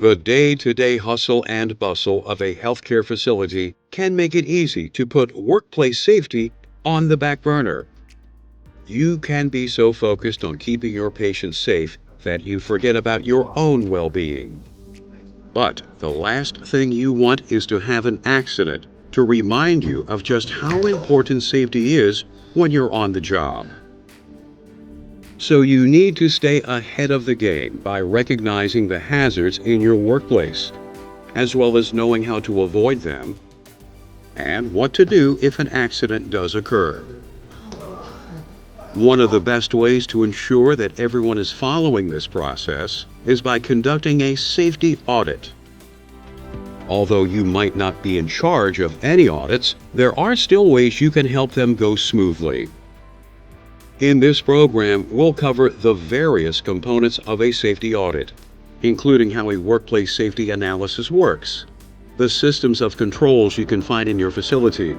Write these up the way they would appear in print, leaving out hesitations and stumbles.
The day-to-day hustle and bustle of a healthcare facility can make it easy to put workplace safety on the back burner. You can be so focused on keeping your patients safe that you forget about your own well-being. But the last thing you want is to have an accident to remind you of just how important safety is when you're on the job. So you need to stay ahead of the game by recognizing the hazards in your workplace, as well as knowing how to avoid them and what to do if an accident does occur. One of the best ways to ensure that everyone is following this process is by conducting a safety audit. Although you might not be in charge of any audits, there are still ways you can help them go smoothly. In this program, we'll cover the various components of a safety audit, including how a workplace safety analysis works, the systems of controls you can find in your facility,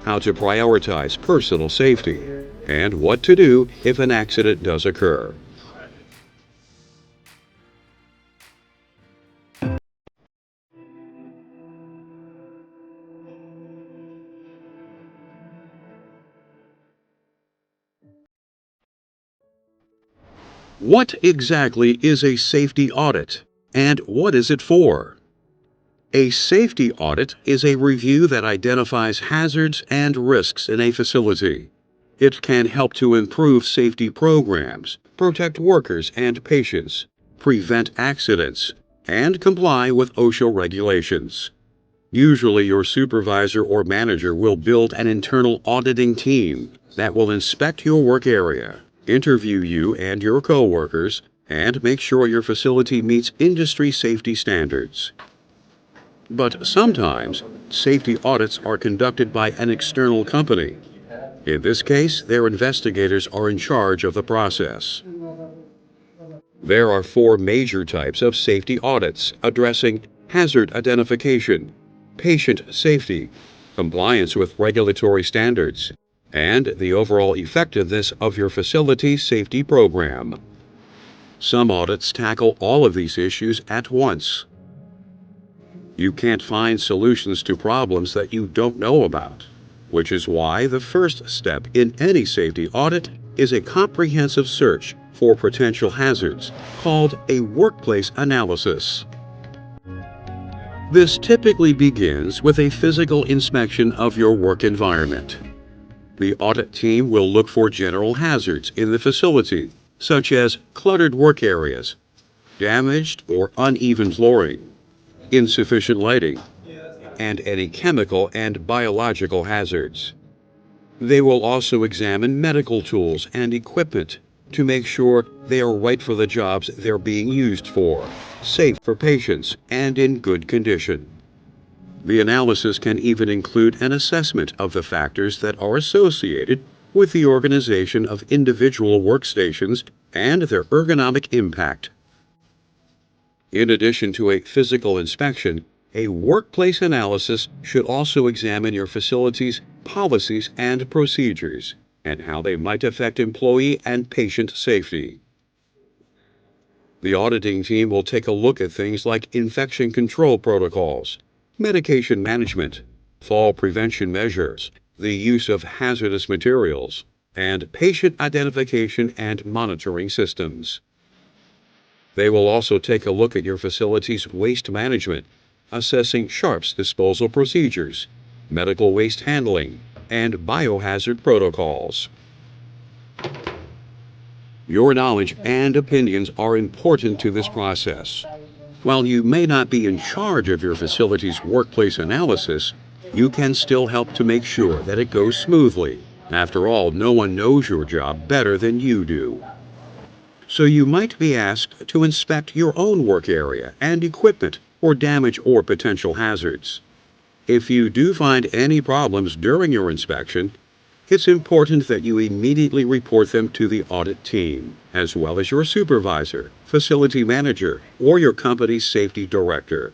how to prioritize personal safety, and what to do if an accident does occur. What exactly is a safety audit, and what is it for? A safety audit is a review that identifies hazards and risks in a facility. It can help to improve safety programs, protect workers and patients, prevent accidents, and comply with OSHA regulations. Usually, your supervisor or manager will build an internal auditing team that will inspect your work area, interview you and your coworkers, and make sure your facility meets industry safety standards. But sometimes, safety audits are conducted by an external company. In this case, their investigators are in charge of the process. There are four major types of safety audits addressing hazard identification, patient safety, compliance with regulatory standards, and the overall effectiveness of your facility's safety program. Some audits tackle all of these issues at once. You can't find solutions to problems that you don't know about, which is why the first step in any safety audit is a comprehensive search for potential hazards, called a workplace analysis. This typically begins with a physical inspection of your work environment. The audit team will look for general hazards in the facility, such as cluttered work areas, damaged or uneven flooring, insufficient lighting, and any chemical and biological hazards. They will also examine medical tools and equipment to make sure they are right for the jobs they're being used for, safe for patients, and in good condition. The analysis can even include an assessment of the factors that are associated with the organization of individual workstations and their ergonomic impact. In addition to a physical inspection, a workplace analysis should also examine your facility's policies and procedures and how they might affect employee and patient safety. The auditing team will take a look at things like infection control protocols, medication management, fall prevention measures, the use of hazardous materials, and patient identification and monitoring systems. They will also take a look at your facility's waste management, assessing sharps disposal procedures, medical waste handling, and biohazard protocols. Your knowledge and opinions are important to this process. While you may not be in charge of your facility's workplace analysis, you can still help to make sure that it goes smoothly. After all, no one knows your job better than you do. So you might be asked to inspect your own work area and equipment for damage or potential hazards. If you do find any problems during your inspection, it's important that you immediately report them to the audit team, as well as your supervisor, facility manager, or your company's safety director.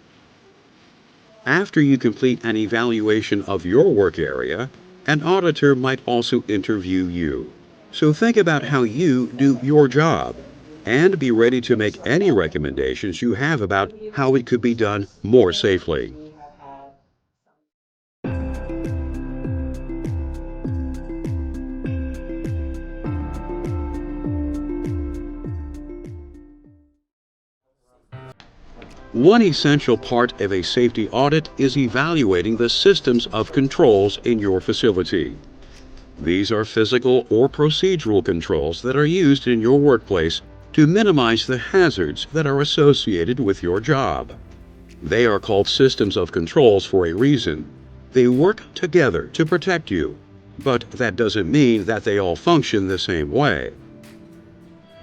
After you complete an evaluation of your work area, an auditor might also interview you. So think about how you do your job. and be ready to make any recommendations you have about how it could be done more safely. One essential part of a safety audit is evaluating the systems of controls in your facility. These are physical or procedural controls that are used in your workplace to minimize the hazards that are associated with your job. They are called systems of controls for a reason. They work together to protect you, but that doesn't mean that they all function the same way.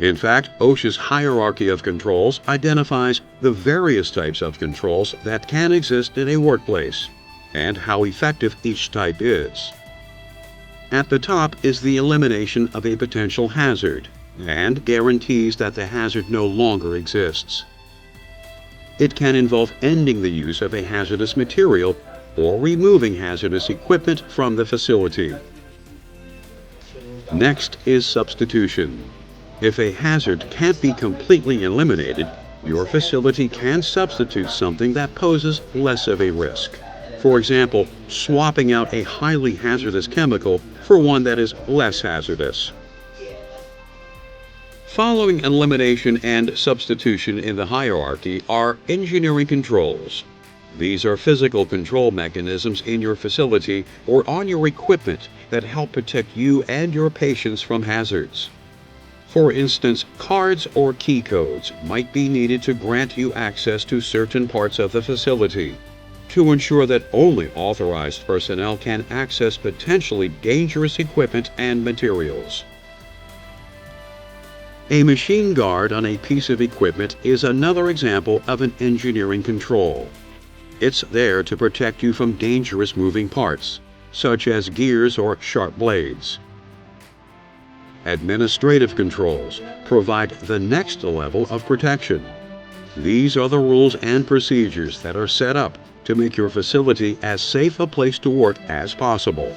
In fact, OSHA's hierarchy of controls identifies the various types of controls that can exist in a workplace and how effective each type is. At the top is the elimination of a potential hazard and guarantees that the hazard no longer exists. It can involve ending the use of a hazardous material or removing hazardous equipment from the facility. Next is substitution. If a hazard can't be completely eliminated, your facility can substitute something that poses less of a risk. For example, swapping out a highly hazardous chemical for one that is less hazardous. Following elimination and substitution in the hierarchy are engineering controls. These are physical control mechanisms in your facility or on your equipment that help protect you and your patients from hazards. For instance, cards or key codes might be needed to grant you access to certain parts of the facility to ensure that only authorized personnel can access potentially dangerous equipment and materials. A machine guard on a piece of equipment is another example of an engineering control. It's there to protect you from dangerous moving parts, such as gears or sharp blades. Administrative controls provide the next level of protection. These are the rules and procedures that are set up to make your facility as safe a place to work as possible.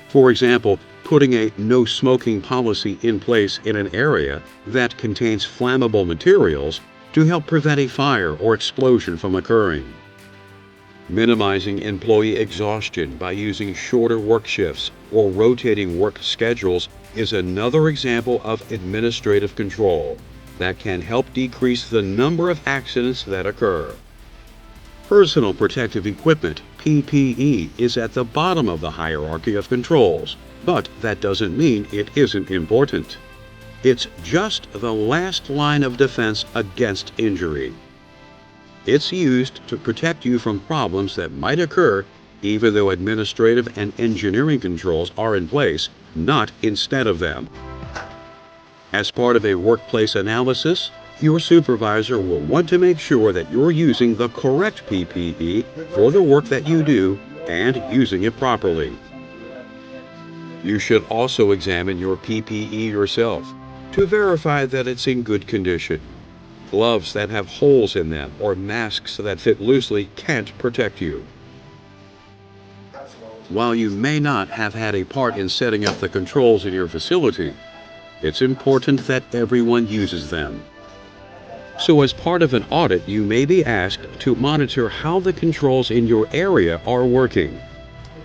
For example, putting a no smoking policy in place in an area that contains flammable materials to help prevent a fire or explosion from occurring. Minimizing employee exhaustion by using shorter work shifts or rotating work schedules is another example of administrative control that can help decrease the number of accidents that occur. Personal protective equipment, PPE, is at the bottom of the hierarchy of controls, but that doesn't mean it isn't important. It's just the last line of defense against injury. It's used to protect you from problems that might occur even though administrative and engineering controls are in place, not instead of them. As part of a workplace analysis, your supervisor will want to make sure that you're using the correct PPE for the work that you do and using it properly. You should also examine your PPE yourself to verify that it's in good condition. Gloves that have holes in them or masks that fit loosely can't protect you. While you may not have had a part in setting up the controls in your facility, it's important that everyone uses them. So as part of an audit, you may be asked to monitor how the controls in your area are working.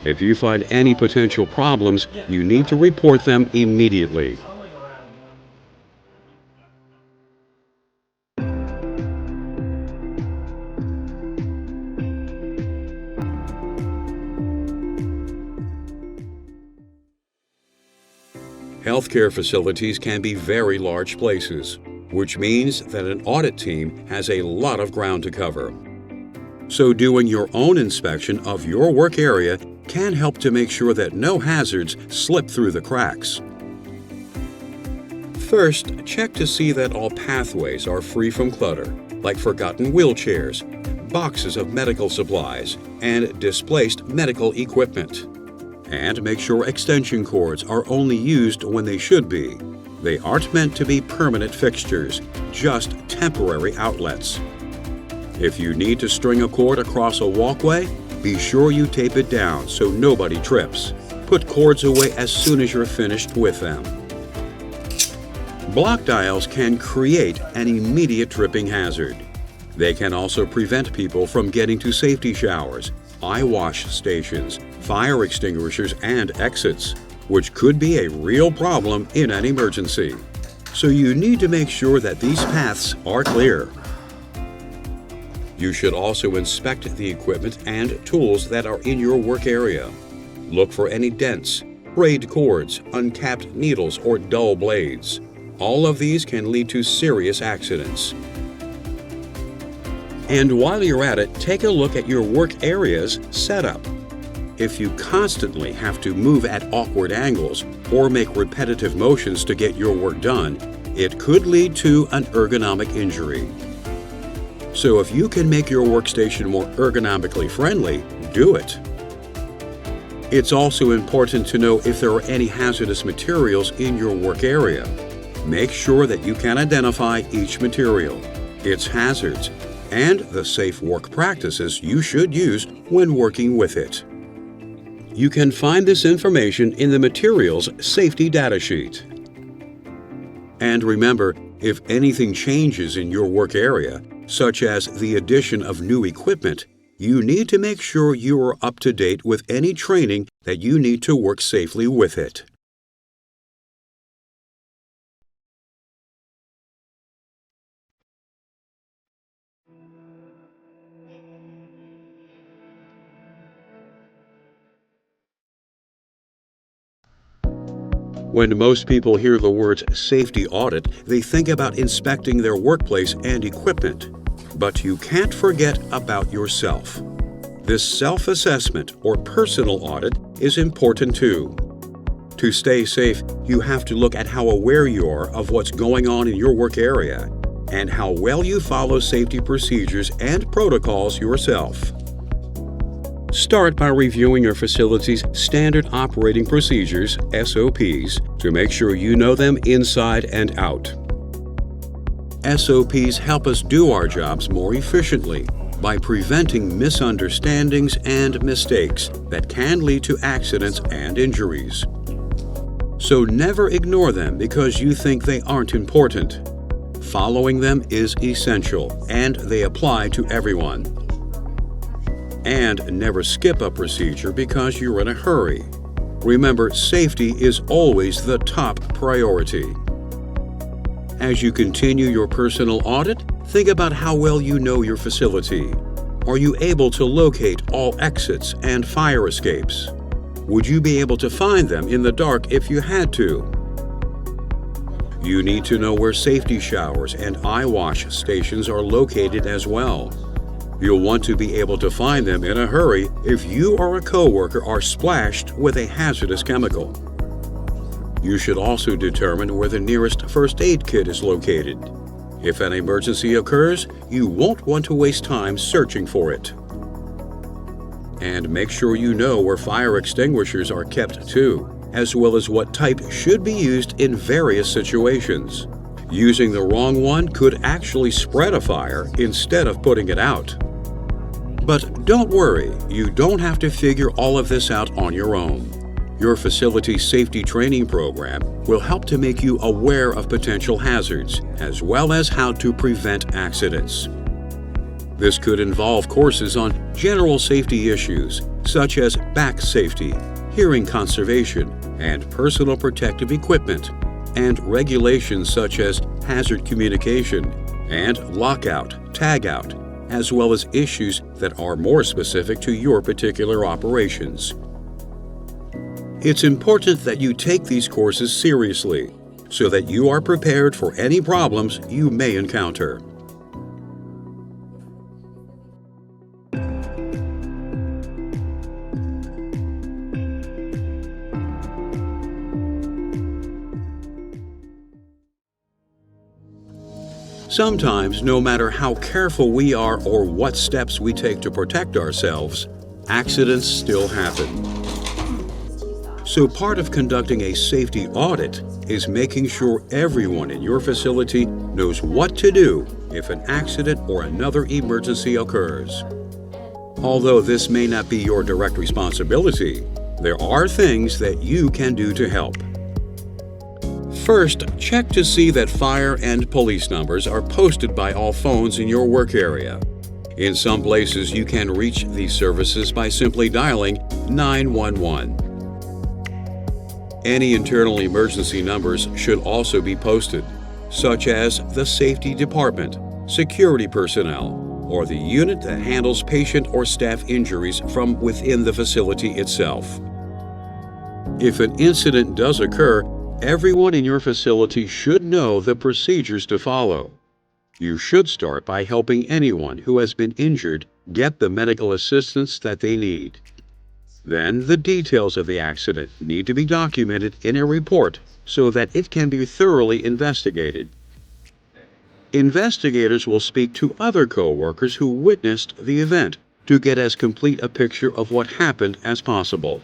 If you find any potential problems, you need to report them immediately. Healthcare facilities can be very large places, which means that an audit team has a lot of ground to cover. So doing your own inspection of your work area can help to make sure that no hazards slip through the cracks. First, check to see that all pathways are free from clutter, like forgotten wheelchairs, boxes of medical supplies, and displaced medical equipment. And make sure extension cords are only used when they should be. They aren't meant to be permanent fixtures, just temporary outlets. If you need to string a cord across a walkway, be sure you tape it down so nobody trips. Put cords away as soon as you're finished with them. Block dials can create an immediate tripping hazard. They can also prevent people from getting to safety showers, eye wash stations, fire extinguishers, and exits, which could be a real problem in an emergency. So you need to make sure that these paths are clear. You should also inspect the equipment and tools that are in your work area. Look for any dents, frayed cords, uncapped needles, or dull blades. All of these can lead to serious accidents. And while you're at it, take a look at your work area's setup. If you constantly have to move at awkward angles or make repetitive motions to get your work done, it could lead to an ergonomic injury. So if you can make your workstation more ergonomically friendly, do it. It's also important to know if there are any hazardous materials in your work area. Make sure that you can identify each material, its hazards, and the safe work practices you should use when working with it. You can find this information in the materials safety data sheet. And remember, if anything changes in your work area, such as the addition of new equipment, you need to make sure you are up to date with any training that you need to work safely with it. When most people hear the words safety audit, they think about inspecting their workplace and equipment. But you can't forget about yourself. This self-assessment or personal audit is important too. To stay safe, you have to look at how aware you are of what's going on in your work area and how well you follow safety procedures and protocols yourself. Start by reviewing your facility's standard operating procedures, SOPs, to make sure you know them inside and out. SOPs help us do our jobs more efficiently by preventing misunderstandings and mistakes that can lead to accidents and injuries. So never ignore them because you think they aren't important. Following them is essential, and they apply to everyone. And never skip a procedure because you're in a hurry. Remember, safety is always the top priority. As you continue your personal audit, think about how well you know your facility. Are you able to locate all exits and fire escapes? Would you be able to find them in the dark if you had to? You need to know where safety showers and eye wash stations are located as well. You'll want to be able to find them in a hurry if you or a coworker are splashed with a hazardous chemical. You should also determine where the nearest first aid kit is located. If an emergency occurs, you won't want to waste time searching for it. And make sure you know where fire extinguishers are kept too, as well as what type should be used in various situations. Using the wrong one could actually spread a fire instead of putting it out. But don't worry, you don't have to figure all of this out on your own. Your facility's safety training program will help to make you aware of potential hazards, as well as how to prevent accidents. This could involve courses on general safety issues, such as back safety, hearing conservation, and personal protective equipment, and regulations such as hazard communication and lockout, tagout, as well as issues that are more specific to your particular operations. It's important that you take these courses seriously so that you are prepared for any problems you may encounter. Sometimes, no matter how careful we are or what steps we take to protect ourselves, accidents still happen. So part of conducting a safety audit is making sure everyone in your facility knows what to do if an accident or another emergency occurs. Although this may not be your direct responsibility, there are things that you can do to help. First, check to see that fire and police numbers are posted by all phones in your work area. In some places, you can reach these services by simply dialing 911. Any internal emergency numbers should also be posted, such as the safety department, security personnel, or the unit that handles patient or staff injuries from within the facility itself. If an incident does occur, everyone in your facility should know the procedures to follow. You should start by helping anyone who has been injured get the medical assistance that they need. Then, the details of the accident need to be documented in a report so that it can be thoroughly investigated. Investigators will speak to other coworkers who witnessed the event to get as complete a picture of what happened as possible.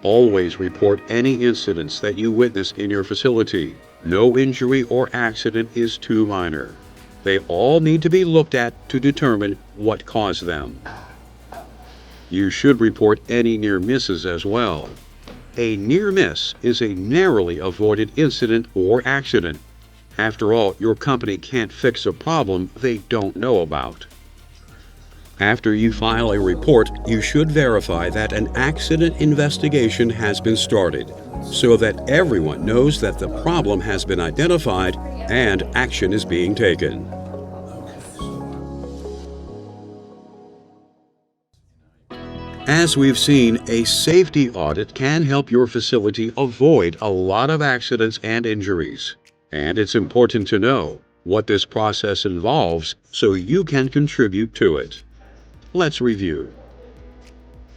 Always report any incidents that you witness in your facility. No injury or accident is too minor. They all need to be looked at to determine what caused them. You should report any near misses as well. A near miss is a narrowly avoided incident or accident. After all, your company can't fix a problem they don't know about. After you file a report, you should verify that an accident investigation has been started, so that everyone knows that the problem has been identified and action is being taken. As we've seen, a safety audit can help your facility avoid a lot of accidents and injuries. And it's important to know what this process involves so you can contribute to it. Let's review.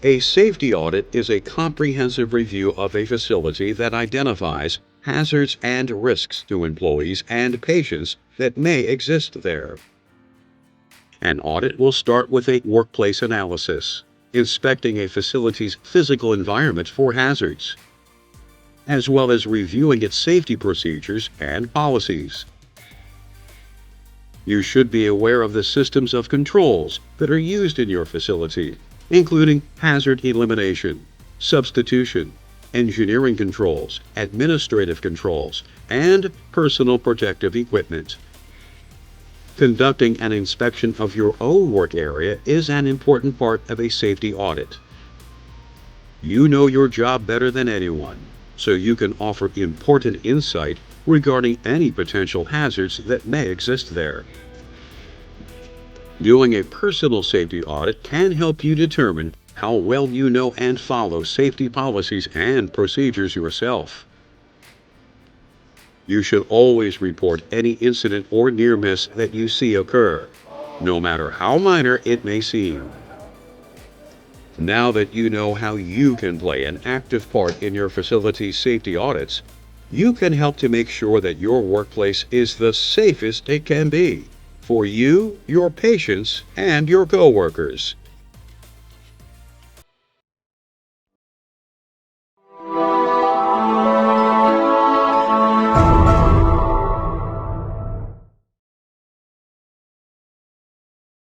A safety audit is a comprehensive review of a facility that identifies hazards and risks to employees and patients that may exist there. An audit will start with a workplace analysis, inspecting a facility's physical environment for hazards, as well as reviewing its safety procedures and policies. You should be aware of the systems of controls that are used in your facility, including hazard elimination, substitution, engineering controls, administrative controls, and personal protective equipment. Conducting an inspection of your own work area is an important part of a safety audit. You know your job better than anyone, so you can offer important insight regarding any potential hazards that may exist there. Doing a personal safety audit can help you determine how well you know and follow safety policies and procedures yourself. You should always report any incident or near miss that you see occur, no matter how minor it may seem. Now that you know how you can play an active part in your facility's safety audits, you can help to make sure that your workplace is the safest it can be for you, your patients, and your coworkers.